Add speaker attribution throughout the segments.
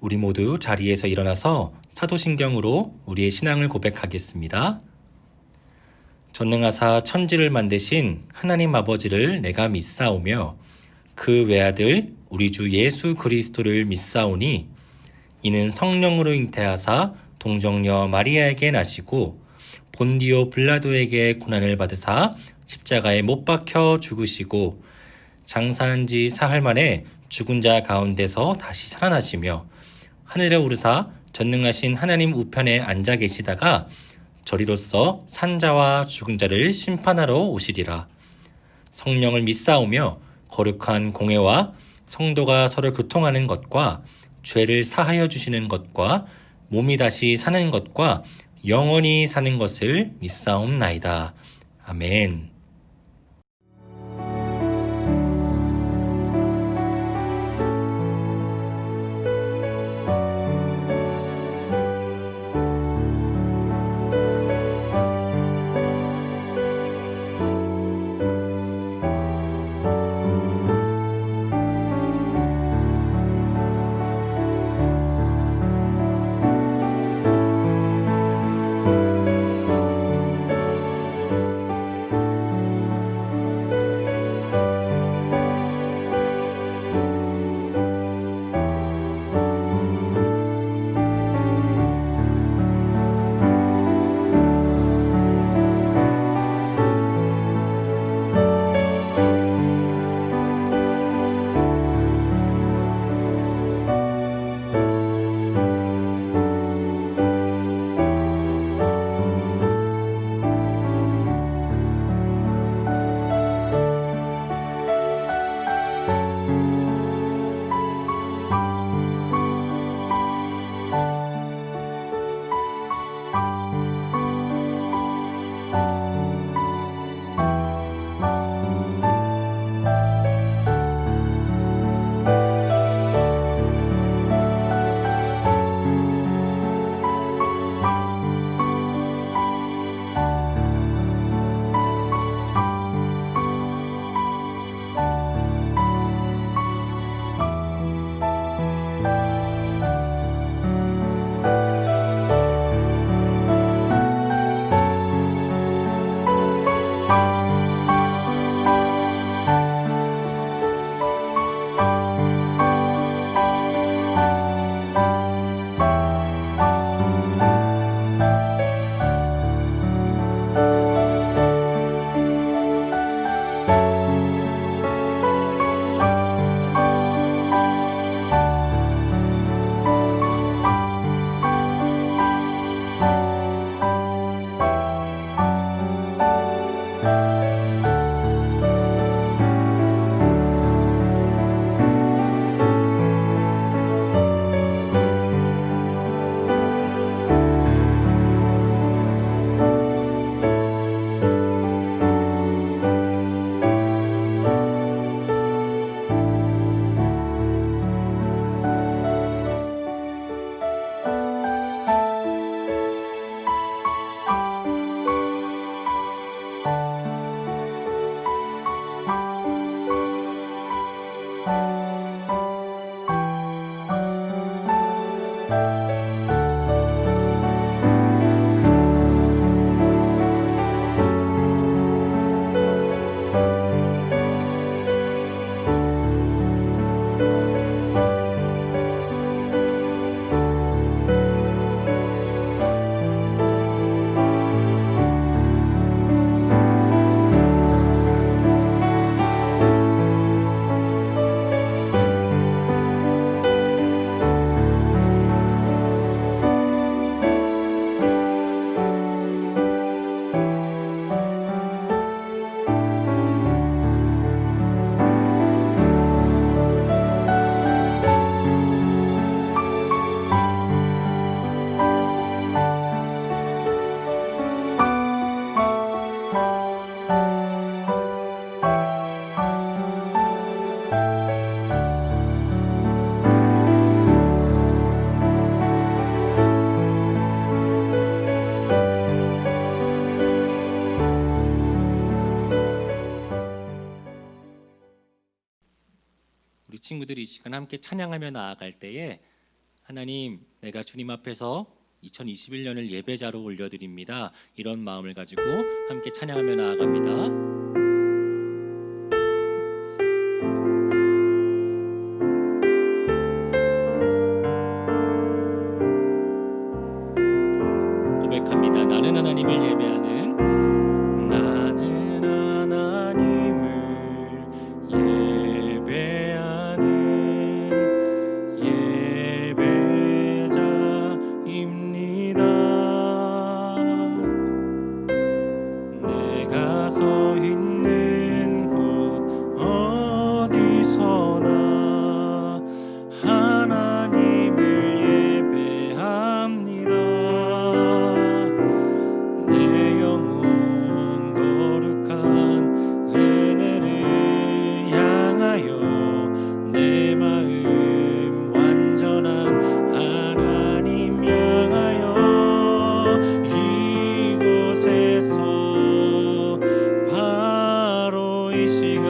Speaker 1: 우리 모두 자리에서 일어나서 사도신경으로 우리의 신앙을 고백하겠습니다. 전능하사 천지를 만드신 하나님 아버지를 내가 믿사오며 그 외아들 우리 주 예수 그리스도를 믿사오니 이는 성령으로 잉태하사 동정녀 마리아에게 나시고 본디오 빌라도에게 고난을 받으사 십자가에 못 박혀 죽으시고 장사한 지 사흘 만에 죽은 자 가운데서 다시 살아나시며 하늘에 오르사 전능하신 하나님 우편에 앉아 계시다가 저리로서 산자와 죽은 자를 심판하러 오시리라. 성령을 믿사오며 거룩한 공회와 성도가 서로 교통하는 것과 죄를 사하여 주시는 것과 몸이 다시 사는 것과 영원히 사는 것을 믿사옵나이다. 아멘.
Speaker 2: 우리 친구들이 이 시간 함께 찬양하며 나아갈 때에
Speaker 1: 하나님, 내가 주님 앞에서 2021년을 예배자로 올려드립니다. 이런 마음을 가지고 함께 찬양하며 나아갑니다. 고백합니다. 나는 하나님을 예배하는 예배자입니다. 내가 서 있는 곳 어디서나 하나님을 예배합니다. 내 영혼 거룩한 은혜를 향하여 내 마음 완전한 하나님 향하여 이곳에서 바로 이 시간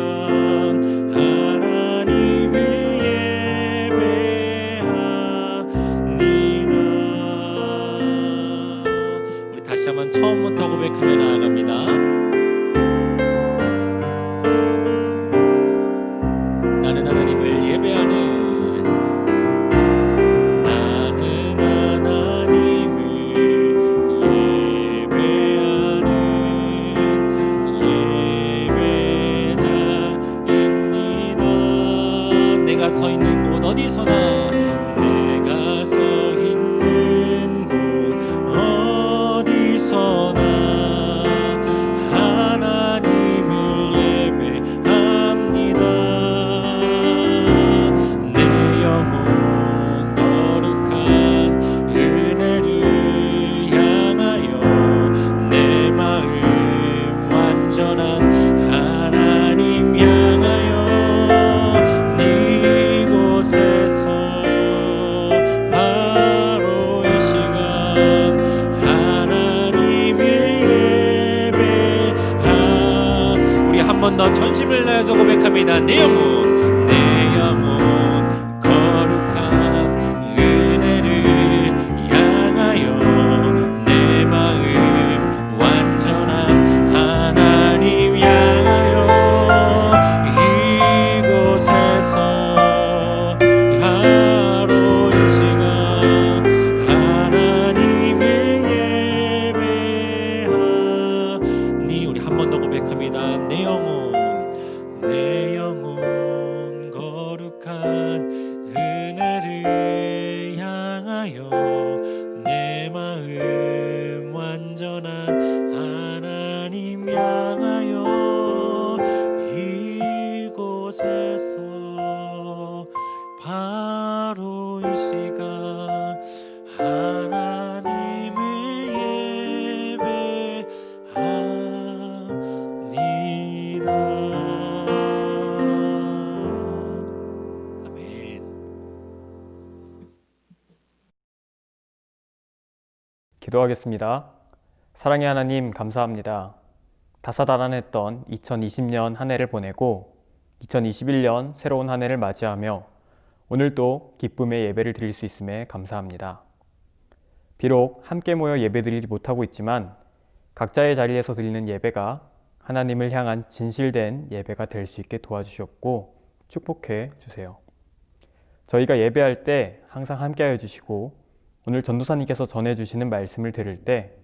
Speaker 1: 하나님을 예배합니다. 우리 다시 한번 처음부터 고백하며 나아갑니다. 나는 하나님을 예배하는 예배자입니다. 내가 서 있는 곳 어디서나 내가 서 있는 곳 어디서나 하나님을 예배합니다. 내 영혼 거룩한 은혜를 향하여 내 마음 완전한 하나님 향하여 이곳에서 바로 이 시간 하나님을 예배하. 우리 한 번 더 전심을 다해서 고백합니다. 내 영혼 거룩한 은혜를 향하여 내 마음 완전한 하나님 향하여 이곳에서 바로 이 시간 하나님을 예배하니. 우리 한 번 더 고백합니다. 내 영혼 거룩한 은혜를 향하여 내 마음 완전한 하나님 향하여 이곳에서 바로 이 시간 하나님을 예배합니다. 아멘.
Speaker 2: 기도하겠습니다. 사랑의 하나님, 감사합니다. 다사다난했던 2020년 한 해를 보내고 2021년 새로운 한 해를 맞이하며 오늘도 기쁨의 예배를 드릴 수 있음에 감사합니다. 비록 함께 모여 예배드리지 못하고 있지만 각자의 자리에서 드리는 예배가 하나님을 향한 진실된 예배가 될 수 있게 도와주시옵고 축복해 주세요. 저희가 예배할 때 항상 함께하여 주시고 오늘 전도사님께서 전해주시는 말씀을 들을 때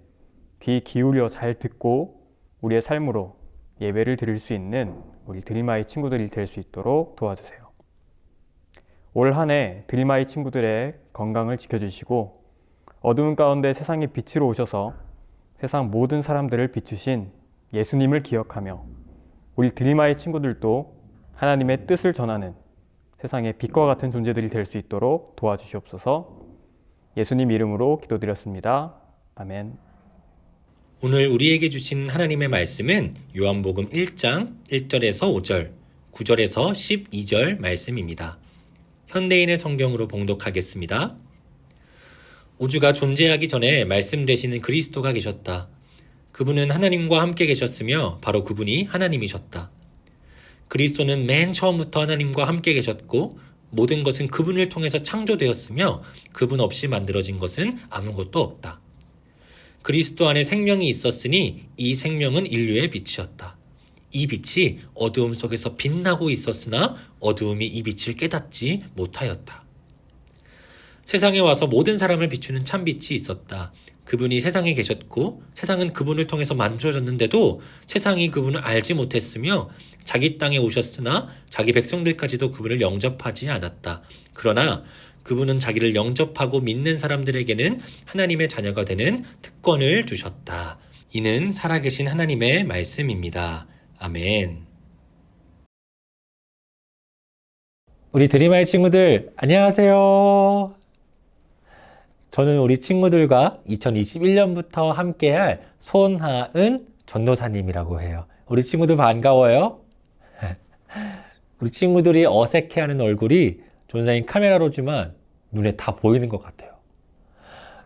Speaker 2: 귀 기울여 잘 듣고 우리의 삶으로 예배를 드릴 수 있는 우리 드림아이 친구들이 될 수 있도록 도와주세요. 올 한 해 드림아이 친구들의 건강을 지켜주시고 어두운 가운데 세상의 빛으로 오셔서 세상 모든 사람들을 비추신 예수님을 기억하며 우리 드림아이 친구들도 하나님의 뜻을 전하는 세상의 빛과 같은 존재들이 될 수 있도록 도와주시옵소서. 예수님 이름으로 기도드렸습니다. 아멘.
Speaker 1: 오늘 우리에게 주신 하나님의 말씀은 요한복음 1장 1절에서 5절, 9절에서 12절 말씀입니다. 현대인의 성경으로 봉독하겠습니다. 우주가 존재하기 전에 말씀 되시는 그리스도가 계셨다. 그분은 하나님과 함께 계셨으며 바로 그분이 하나님이셨다. 그리스도는 맨 처음부터 하나님과 함께 계셨고 모든 것은 그분을 통해서 창조되었으며 그분 없이 만들어진 것은 아무것도 없다. 그리스도 안에 생명이 있었으니 이 생명은 인류의 빛이었다. 이 빛이 어두움 속에서 빛나고 있었으나 어두움이 이 빛을 깨닫지 못하였다. 세상에 와서 모든 사람을 비추는 참빛이 있었다. 그분이 세상에 계셨고 세상은 그분을 통해서 만들어졌는데도 세상이 그분을 알지 못했으며 자기 땅에 오셨으나 자기 백성들까지도 그분을 영접하지 않았다. 그러나 그분은 자기를 영접하고 믿는 사람들에게는 하나님의 자녀가 되는 특권을 주셨다. 이는 살아계신 하나님의 말씀입니다. 아멘. 우리 드림아이 친구들, 안녕하세요. 저는 우리 친구들과 2021년부터 함께할 손하은 전도사님이라고 해요. 우리 친구들 반가워요. 우리 친구들이 어색해하는 얼굴이 전도사님 카메라로지만 눈에 다 보이는 것 같아요.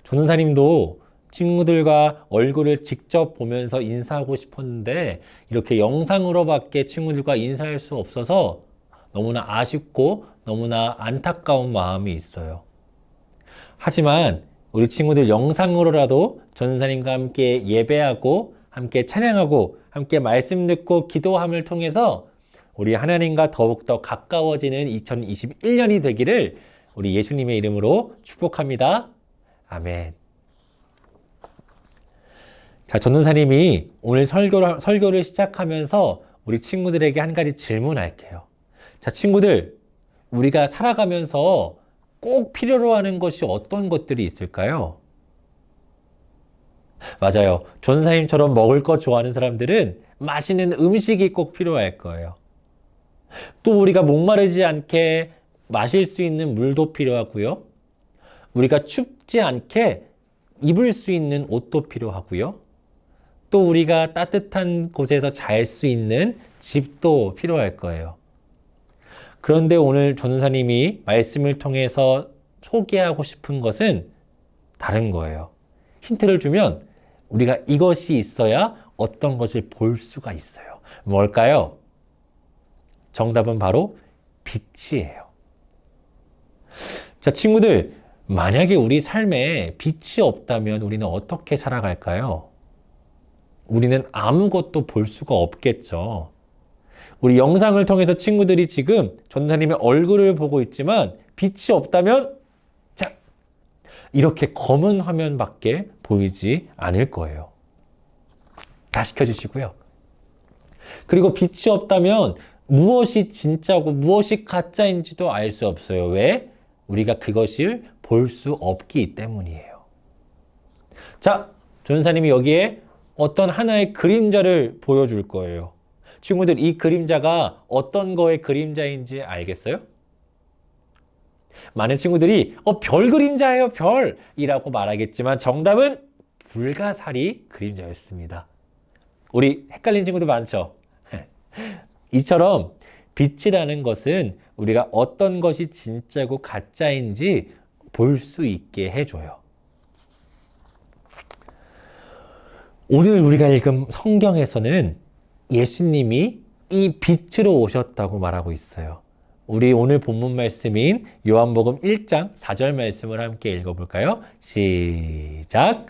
Speaker 1: 전도사님도 친구들과 얼굴을 직접 보면서 인사하고 싶었는데 이렇게 영상으로밖에 친구들과 인사할 수 없어서 너무나 아쉽고 너무나 안타까운 마음이 있어요. 하지만 우리 친구들 영상으로라도 전도사님과 함께 예배하고 함께 찬양하고 함께 말씀 듣고 기도함을 통해서 우리 하나님과 더욱더 가까워지는 2021년이 되기를 우리 예수님의 이름으로 축복합니다. 아멘. 자, 전도사님이 오늘 설교를 시작하면서 우리 친구들에게 한 가지 질문할게요. 자, 친구들, 우리가 살아가면서 꼭 필요로 하는 것이 어떤 것들이 있을까요? 맞아요. 전도사님처럼 먹을 거 좋아하는 사람들은 맛있는 음식이 꼭 필요할 거예요. 또 우리가 목마르지 않게 마실 수 있는 물도 필요하고요. 우리가 춥지 않게 입을 수 있는 옷도 필요하고요. 또 우리가 따뜻한 곳에서 잘 수 있는 집도 필요할 거예요. 그런데 오늘 전도사님이 말씀을 통해서 소개하고 싶은 것은 다른 거예요. 힌트를 주면 우리가 이것이 있어야 어떤 것을 볼 수가 있어요. 뭘까요? 정답은 바로 빛이에요. 자, 친구들, 만약에 우리 삶에 빛이 없다면 우리는 어떻게 살아갈까요? 우리는 아무것도 볼 수가 없겠죠. 우리 영상을 통해서 친구들이 지금 전도사님의 얼굴을 보고 있지만 빛이 없다면 자, 이렇게 검은 화면밖에 보이지 않을 거예요. 다시 켜주시고요. 그리고 빛이 없다면 무엇이 진짜고 무엇이 가짜인지도 알 수 없어요. 왜? 우리가 그것을 볼 수 없기 때문이에요. 자, 전도사님이 여기에 어떤 하나의 그림자를 보여줄 거예요. 친구들, 이 그림자가 어떤 거의 그림자인지 알겠어요? 많은 친구들이 별 그림자예요, 별이라고 말하겠지만 정답은 불가사리 그림자였습니다. 우리 헷갈린 친구들 많죠? 이처럼 빛이라는 것은 우리가 어떤 것이 진짜고 가짜인지 볼 수 있게 해줘요. 오늘 우리가 읽은 성경에서는 예수님이 이 빛으로 오셨다고 말하고 있어요. 우리 오늘 본문 말씀인 요한복음 1장 4절 말씀을 함께 읽어볼까요? 시작!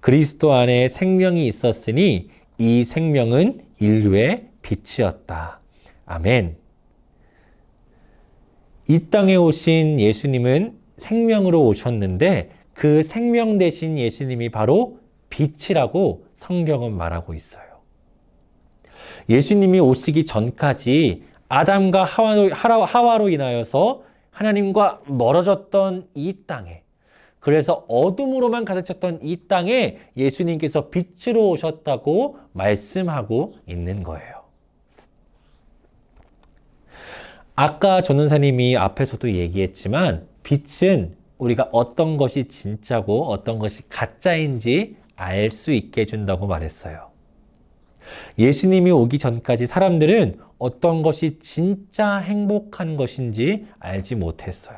Speaker 1: 그리스도 안에 생명이 있었으니 이 생명은 인류의 빛이었다. 아멘. 이 땅에 오신 예수님은 생명으로 오셨는데 그 생명 대신 예수님이 바로 빛이라고 성경은 말하고 있어요. 예수님이 오시기 전까지 아담과 하와로 인하여서 하나님과 멀어졌던 이 땅에, 그래서 어둠으로만 가득 찼던 이 땅에 예수님께서 빛으로 오셨다고 말씀하고 있는 거예요. 아까 전도사님이 앞에서도 얘기했지만 빛은 우리가 어떤 것이 진짜고 어떤 것이 가짜인지 알 수 있게 해준다고 말했어요. 예수님이 오기 전까지 사람들은 어떤 것이 진짜 행복한 것인지 알지 못했어요.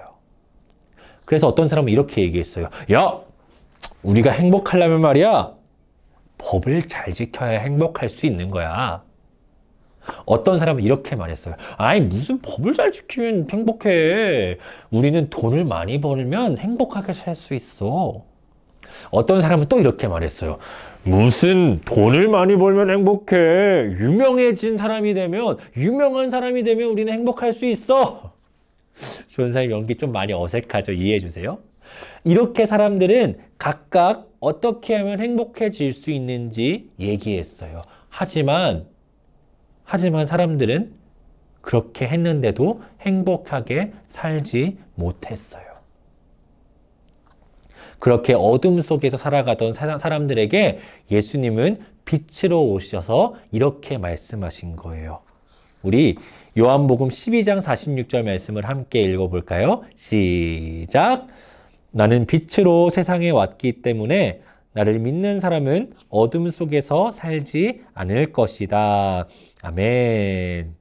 Speaker 1: 그래서 어떤 사람은 이렇게 얘기했어요. 야, 우리가 행복하려면 말이야, 법을 잘 지켜야 행복할 수 있는 거야. 어떤 사람은 이렇게 말했어요. 아이, 무슨 법을 잘 지키면 행복해. 우리는 돈을 많이 벌면 행복하게 살 수 있어. 어떤 사람은 또 이렇게 말했어요. 무슨 돈을 많이 벌면 행복해. 유명한 사람이 되면 우리는 행복할 수 있어. 조연사님 연기 좀 많이 어색하죠? 이해해 주세요. 이렇게 사람들은 각각 어떻게 하면 행복해질 수 있는지 얘기했어요. 하지만 사람들은 그렇게 했는데도 행복하게 살지 못했어요. 그렇게 어둠 속에서 살아가던 사람들에게 예수님은 빛으로 오셔서 이렇게 말씀하신 거예요. 우리 요한복음 12장 46절 말씀을 함께 읽어볼까요? 시작! 나는 빛으로 세상에 왔기 때문에 나를 믿는 사람은 어둠 속에서 살지 않을 것이다. 아멘.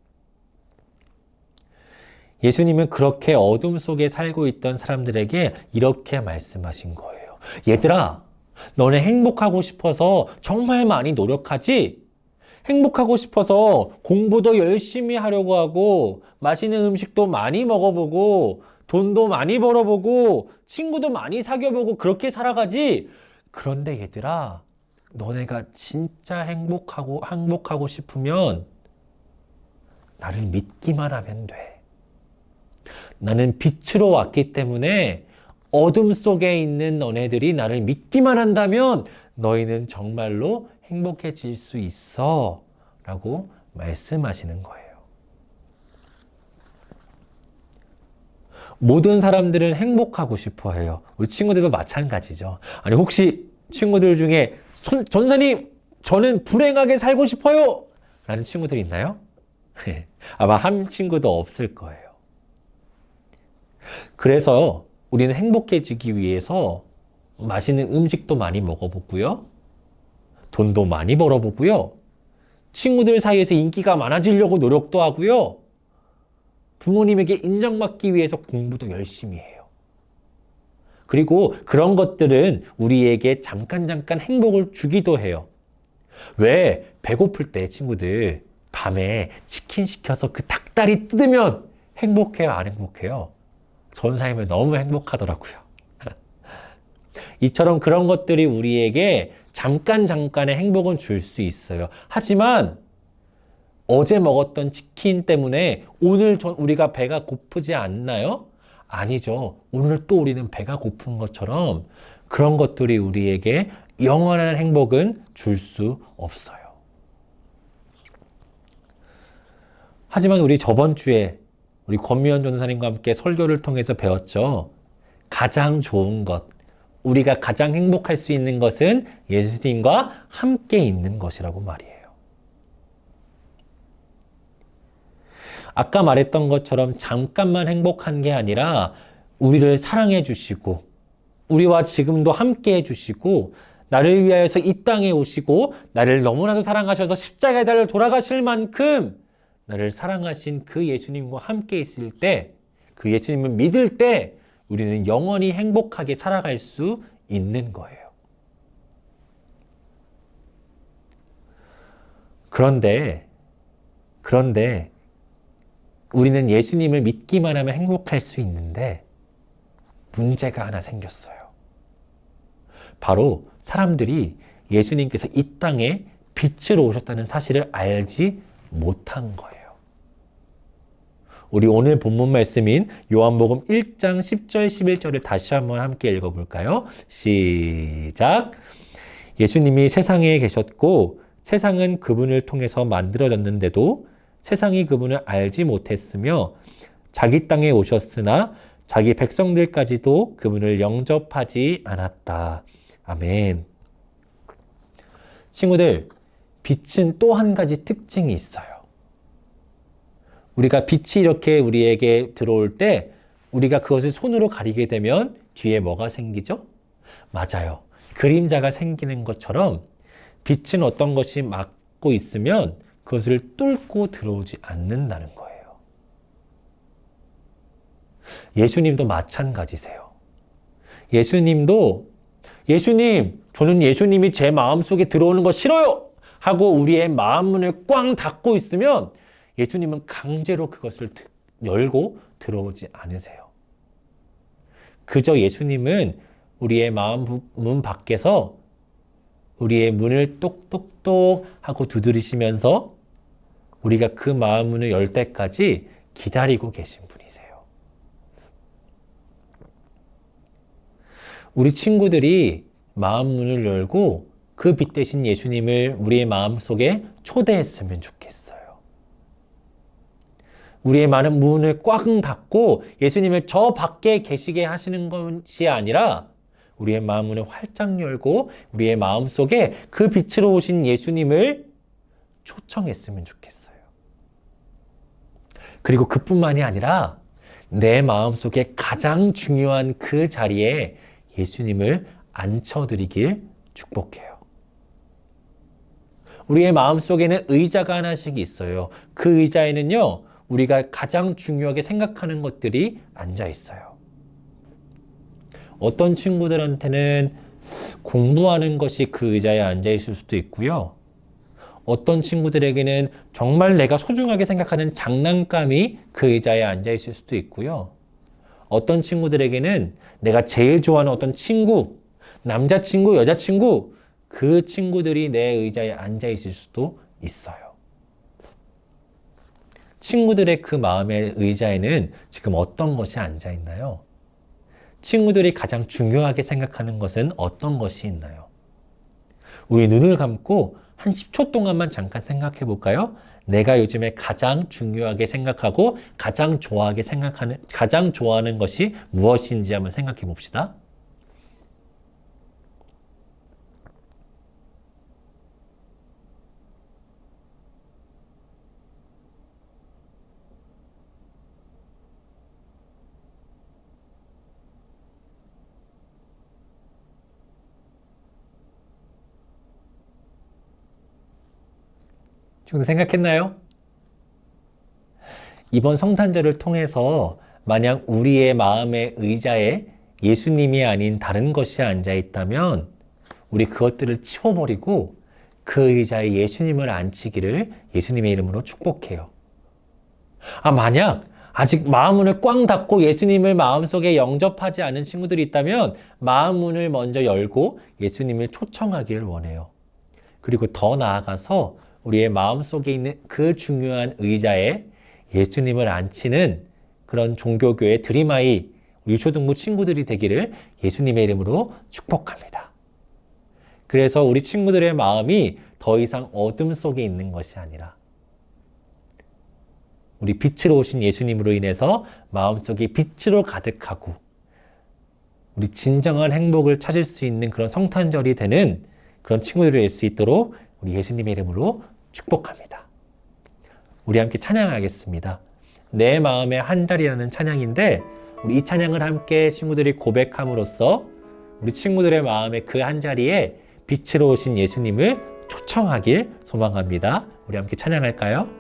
Speaker 1: 예수님은 그렇게 어둠 속에 살고 있던 사람들에게 이렇게 말씀하신 거예요. 얘들아, 너네 행복하고 싶어서 정말 많이 노력하지? 행복하고 싶어서 공부도 열심히 하려고 하고 맛있는 음식도 많이 먹어보고 돈도 많이 벌어보고 친구도 많이 사귀어보고 그렇게 살아가지? 그런데 얘들아, 너네가 진짜 행복하고 싶으면 나를 믿기만 하면 돼. 나는 빛으로 왔기 때문에 어둠 속에 있는 너네들이 나를 믿기만 한다면 너희는 정말로 행복해질 수 있어. 라고 말씀하시는 거예요. 모든 사람들은 행복하고 싶어 해요. 우리 친구들도 마찬가지죠. 아니, 혹시 친구들 중에 전사님, 저는 불행하게 살고 싶어요. 라는 친구들 있나요? 아마 한 친구도 없을 거예요. 그래서 우리는 행복해지기 위해서 맛있는 음식도 많이 먹어보고요. 돈도 많이 벌어보고요. 친구들 사이에서 인기가 많아지려고 노력도 하고요. 부모님에게 인정받기 위해서 공부도 열심히 해요. 그리고 그런 것들은 우리에게 잠깐 행복을 주기도 해요. 왜? 배고플 때 친구들 밤에 치킨 시켜서 그 닭다리 뜯으면 행복해요? 안 행복해요? 전사님은 너무 행복하더라고요. 이처럼 그런 것들이 우리에게 잠깐의 행복은 줄 수 있어요. 하지만 어제 먹었던 치킨 때문에 오늘 우리가 배가 고프지 않나요? 아니죠. 오늘 또 우리는 배가 고픈 것처럼 그런 것들이 우리에게 영원한 행복은 줄 수 없어요. 하지만 우리 저번 주에 우리 권미연 전사님과 함께 설교를 통해서 배웠죠. 가장 좋은 것, 우리가 가장 행복할 수 있는 것은 예수님과 함께 있는 것이라고 말이에요. 아까 말했던 것처럼 잠깐만 행복한 게 아니라 우리를 사랑해 주시고 우리와 지금도 함께 해 주시고 나를 위하여서 이 땅에 오시고 나를 너무나도 사랑하셔서 십자가의 달을 돌아가실 만큼 나를 사랑하신 그 예수님과 함께 있을 때, 그 예수님을 믿을 때 우리는 영원히 행복하게 살아갈 수 있는 거예요. 그런데 우리는 예수님을 믿기만 하면 행복할 수 있는데 문제가 하나 생겼어요. 바로 사람들이 예수님께서 이 땅에 빛으로 오셨다는 사실을 알지 못한 거예요. 우리 오늘 본문 말씀인 요한복음 1장 10절 11절을 다시 한번 함께 읽어볼까요? 시작! 예수님이 세상에 계셨고 세상은 그분을 통해서 만들어졌는데도 세상이 그분을 알지 못했으며 자기 땅에 오셨으나 자기 백성들까지도 그분을 영접하지 않았다. 아멘. 친구들, 빛은 또 한 가지 특징이 있어요. 우리가 빛이 이렇게 우리에게 들어올 때 우리가 그것을 손으로 가리게 되면 뒤에 뭐가 생기죠? 맞아요. 그림자가 생기는 것처럼 빛은 어떤 것이 막고 있으면 그것을 뚫고 들어오지 않는다는 거예요. 예수님도 마찬가지세요. 예수님, 저는 예수님이 제 마음속에 들어오는 거 싫어요. 하고 우리의 마음 문을 꽝 닫고 있으면 예수님은 강제로 그것을 열고 들어오지 않으세요. 그저 예수님은 우리의 마음 문 밖에서 우리의 문을 똑똑똑 하고 두드리시면서 우리가 그 마음 문을 열 때까지 기다리고 계신 분이세요. 우리 친구들이 마음 문을 열고 그 빛 대신 예수님을 우리의 마음 속에 초대했으면 좋겠어요. 우리의 많은 문을 꽉 닫고 예수님을 저 밖에 계시게 하시는 것이 아니라 우리의 마음문을 활짝 열고 우리의 마음 속에 그 빛으로 오신 예수님을 초청했으면 좋겠어요. 그리고 그뿐만이 아니라 내 마음 속에 가장 중요한 그 자리에 예수님을 앉혀드리길 축복해요. 우리의 마음 속에는 의자가 하나씩 있어요. 그 의자에는요, 우리가 가장 중요하게 생각하는 것들이 앉아 있어요. 어떤 친구들한테는 공부하는 것이 그 의자에 앉아 있을 수도 있고요. 어떤 친구들에게는 정말 내가 소중하게 생각하는 장난감이 그 의자에 앉아 있을 수도 있고요. 어떤 친구들에게는 내가 제일 좋아하는 어떤 친구, 남자친구, 여자친구, 그 친구들이 내 의자에 앉아 있을 수도 있어요. 친구들의 그 마음의 의자에는 지금 어떤 것이 앉아 있나요? 친구들이 가장 중요하게 생각하는 것은 어떤 것이 있나요? 우리 눈을 감고 한 10초 동안만 잠깐 생각해 볼까요? 내가 요즘에 가장 중요하게 생각하고 가장 좋아하는 것이 무엇인지 한번 생각해 봅시다. 지금 생각했나요? 이번 성탄절을 통해서 만약 우리의 마음의 의자에 예수님이 아닌 다른 것이 앉아 있다면 우리 그것들을 치워버리고 그 의자에 예수님을 앉히기를 예수님의 이름으로 축복해요. 만약 아직 마음 문을 꽝 닫고 예수님을 마음속에 영접하지 않은 친구들이 있다면 마음 문을 먼저 열고 예수님을 초청하기를 원해요. 그리고 더 나아가서 우리의 마음속에 있는 그 중요한 의자에 예수님을 앉히는 그런 종교교회 드림아이 유초등부 친구들이 되기를 예수님의 이름으로 축복합니다. 그래서 우리 친구들의 마음이 더 이상 어둠 속에 있는 것이 아니라 우리 빛으로 오신 예수님으로 인해서 마음속이 빛으로 가득하고 우리 진정한 행복을 찾을 수 있는 그런 성탄절이 되는 그런 친구들이 될 수 있도록 우리 예수님의 이름으로 축복합니다. 우리 함께 찬양하겠습니다. 내 마음의 한 자리라는 찬양인데 우리 이 찬양을 함께 친구들이 고백함으로써 우리 친구들의 마음의 그 한 자리에 빛으로 오신 예수님을 초청하길 소망합니다. 우리 함께 찬양할까요?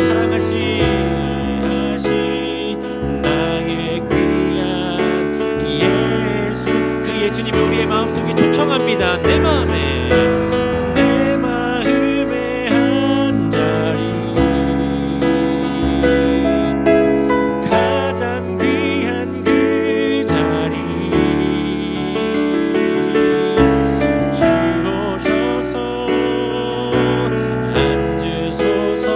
Speaker 1: 사랑하신 나의 귀한 예수, 그 예수님이 우리의 마음속에 초청합니다. 내 마음에 한 자리, 가장 귀한 그 자리 주오셔서 앉으소서.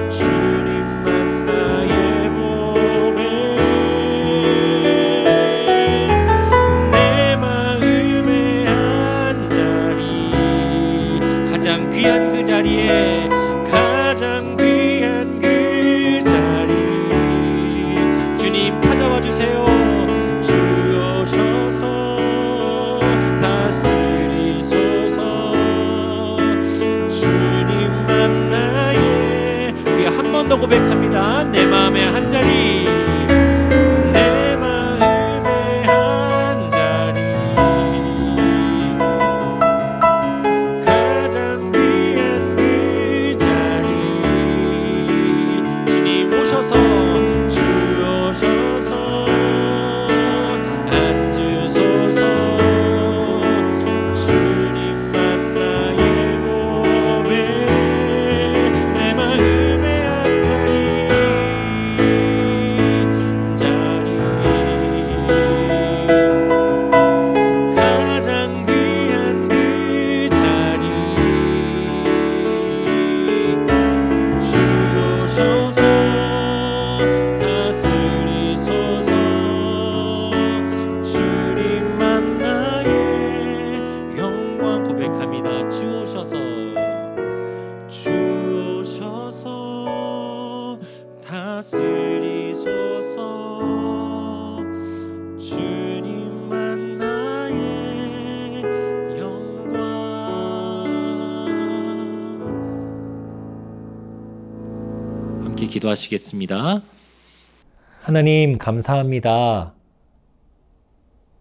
Speaker 1: 주님만 나의 몸에 내 마음의 한 자리, 가장 귀한 그 자리에, 가장 귀한 그 자리 주님 찾아와 주세요. 주오셔서 다스리소서. 주님만 나의, 우리가 한 번 더 고백합니다. 내 마음의 한 자리, 내 마음의 한 자리, 가장 귀한 그 자리 주님 오셔서, 주오셔서 앉으소서. 주님만 나의 몸에 내 마음의 한 자리, 가장 귀한 그 자리 주오셔서 다스리소서. 주님만 나의 영광 고백합니다. 주오셔서, 주오셔서 다스리소서. 주님만 나의 영광. 함께 기도하시겠습니다. 하나님 감사합니다.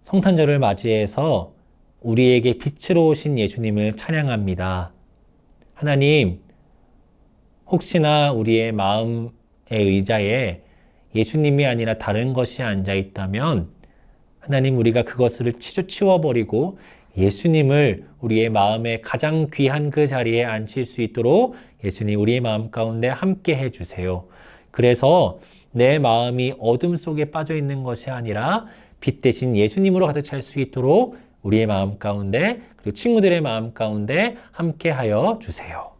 Speaker 1: 성탄절을 맞이해서 우리에게 빛으로 오신 예수님을 찬양합니다. 하나님, 혹시나 우리의 마음의 의자에 예수님이 아니라 다른 것이 앉아 있다면 하나님, 우리가 그것을 치워버리고 예수님을 우리의 마음의 가장 귀한 그 자리에 앉힐 수 있도록 예수님 우리의 마음 가운데 함께 해주세요. 그래서 내 마음이 어둠 속에 빠져 있는 것이 아니라 빛 대신 예수님으로 가득 찰 수 있도록 우리의 마음 가운데, 그리고 친구들의 마음 가운데 함께 하여 주세요.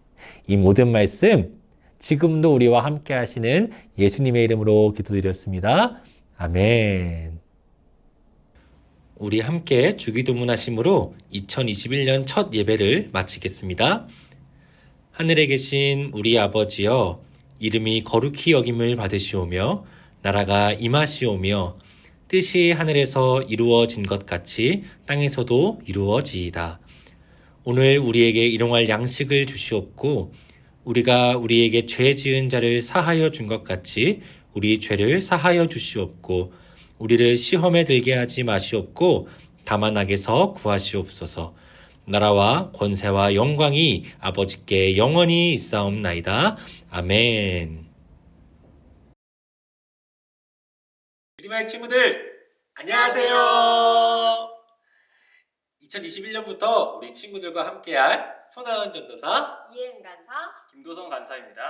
Speaker 1: 이 모든 말씀 지금도 우리와 함께 하시는 예수님의 이름으로 기도드렸습니다. 아멘. 우리 함께 주기도문하심으로 2021년 첫 예배를 마치겠습니다. 하늘에 계신 우리 아버지여, 이름이 거룩히 여김을 받으시오며 나라가 임하시오며 뜻이 하늘에서 이루어진 것 같이 땅에서도 이루어지이다. 오늘 우리에게 일용할 양식을 주시옵고 우리가 우리에게 죄 지은 자를 사하여 준 것 같이 우리 죄를 사하여 주시옵고 우리를 시험에 들게 하지 마시옵고 다만 악에서 구하시옵소서. 나라와 권세와 영광이 아버지께 영원히 있사옵나이다. 아멘. 드림아이 친구들, 안녕하세요. 2021년부터 우리 친구들과 함께할 손아은 전도사,
Speaker 3: 이혜은 간사,
Speaker 2: 김도성 간사입니다.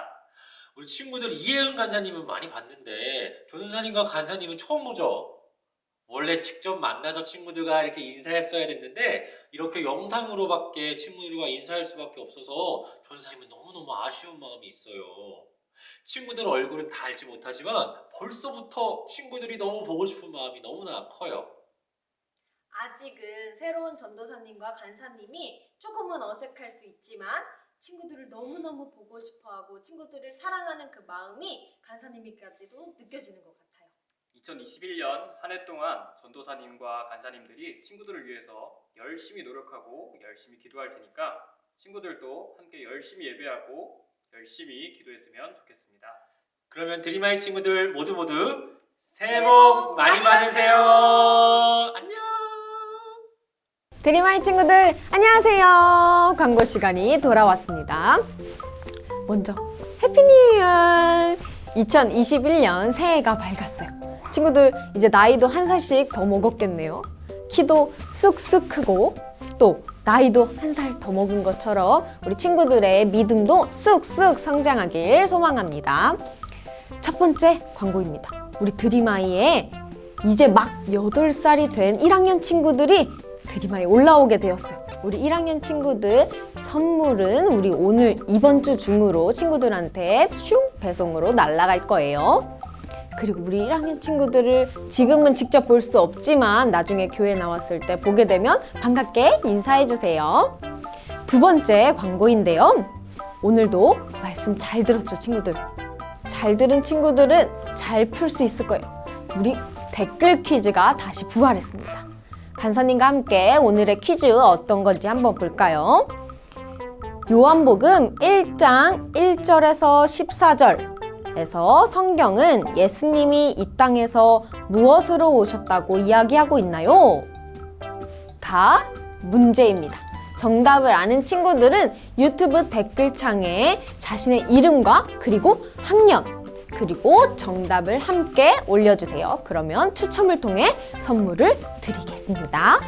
Speaker 1: 우리 친구들 이혜은 간사님은 많이 봤는데 전도사님과 간사님은 처음 보죠? 원래 직접 만나서 친구들과 이렇게 인사했어야 됐는데 이렇게 영상으로밖에 친구들과 인사할 수밖에 없어서 전도사님은 너무너무 아쉬운 마음이 있어요. 친구들 얼굴은 다 알지 못하지만 벌써부터 친구들이 너무 보고 싶은 마음이 너무나 커요.
Speaker 3: 아직은 새로운 전도사님과 간사님이 조금은 어색할 수 있지만 친구들을 너무너무 보고 싶어하고 친구들을 사랑하는 그 마음이 간사님에게까지도 느껴지는 것 같아요.
Speaker 2: 2021년 한 해 동안 전도사님과 간사님들이 친구들을 위해서 열심히 노력하고 열심히 기도할 테니까 친구들도 함께 열심히 예배하고 열심히 기도했으면 좋겠습니다.
Speaker 1: 그러면 드림아이 친구들 모두 새해 복 많이 받으세요. 안녕.
Speaker 3: 드림아이 친구들 안녕하세요. 광고 시간이 돌아왔습니다. 먼저 해피 뉴 이어! 2021년 새해가 밝았어요. 친구들 이제 나이도 한 살씩 더 먹었겠네요. 키도 쑥쑥 크고 또 나이도 한 살 더 먹은 것처럼 우리 친구들의 믿음도 쑥쑥 성장하길 소망합니다. 첫 번째 광고입니다. 우리 드림아이에 이제 막 8살이 된 1학년 친구들이 드림아이에 올라오게 되었어요. 우리 1학년 친구들 선물은 우리 오늘 이번 주 중으로 친구들한테 슝 배송으로 날아갈 거예요. 그리고 우리 1학년 친구들을 지금은 직접 볼 수 없지만 나중에 교회 나왔을 때 보게 되면 반갑게 인사해 주세요. 두 번째 광고인데요. 오늘도 말씀 잘 들었죠, 친구들? 잘 들은 친구들은 잘 풀 수 있을 거예요. 우리 댓글 퀴즈가 다시 부활했습니다. 간사님과 함께 오늘의 퀴즈 어떤 건지 한번 볼까요? 요한복음 1장 1절에서 14절에서 성경은 예수님이 이 땅에서 무엇으로 오셨다고 이야기하고 있나요? 다 문제입니다. 정답을 아는 친구들은 유튜브 댓글창에 자신의 이름과 그리고 학년 그리고 정답을 함께 올려주세요. 그러면 추첨을 통해 선물을 드리겠습니다.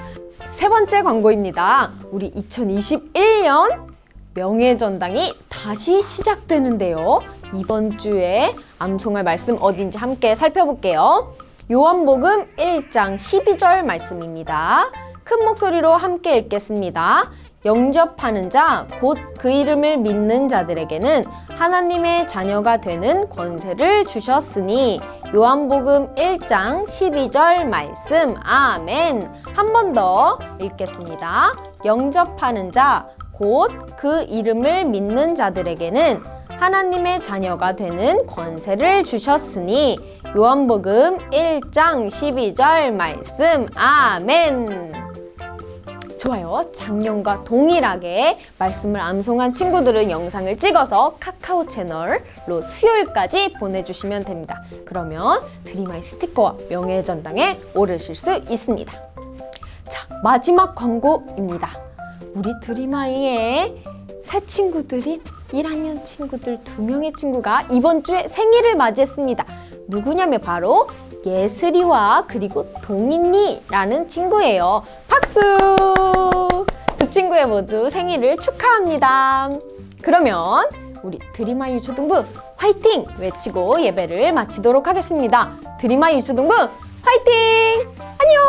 Speaker 3: 세 번째 광고입니다. 우리 2021년 명예전당이 다시 시작되는데요. 이번 주에 암송할 말씀 어딘지 함께 살펴볼게요. 요한복음 1장 12절 말씀입니다. 큰 목소리로 함께 읽겠습니다. 영접하는 자, 곧 그 이름을 믿는 자들에게는 하나님의 자녀가 되는 권세를 주셨으니 요한복음 1장 12절 말씀 아멘. 한 번 더 읽겠습니다. 영접하는 자, 곧 그 이름을 믿는 자들에게는 하나님의 자녀가 되는 권세를 주셨으니 요한복음 1장 12절 말씀 아멘. 좋아요. 작년과 동일하게 말씀을 암송한 친구들은 영상을 찍어서 카카오 채널로 수요일까지 보내주시면 됩니다. 그러면 드림아이 스티커와 명예전당에 오르실 수 있습니다. 자, 마지막 광고입니다. 우리 드림아이의 새 친구들인 1학년 친구들 2명의 친구가 이번 주에 생일을 맞이했습니다. 누구냐면 바로 예슬이와 그리고 동인이라는 친구예요. 박수! 두 친구의 모두 생일을 축하합니다. 그러면 우리 드림아이 유초등부 화이팅! 외치고 예배를 마치도록 하겠습니다. 드림아이 유초등부 화이팅! 안녕!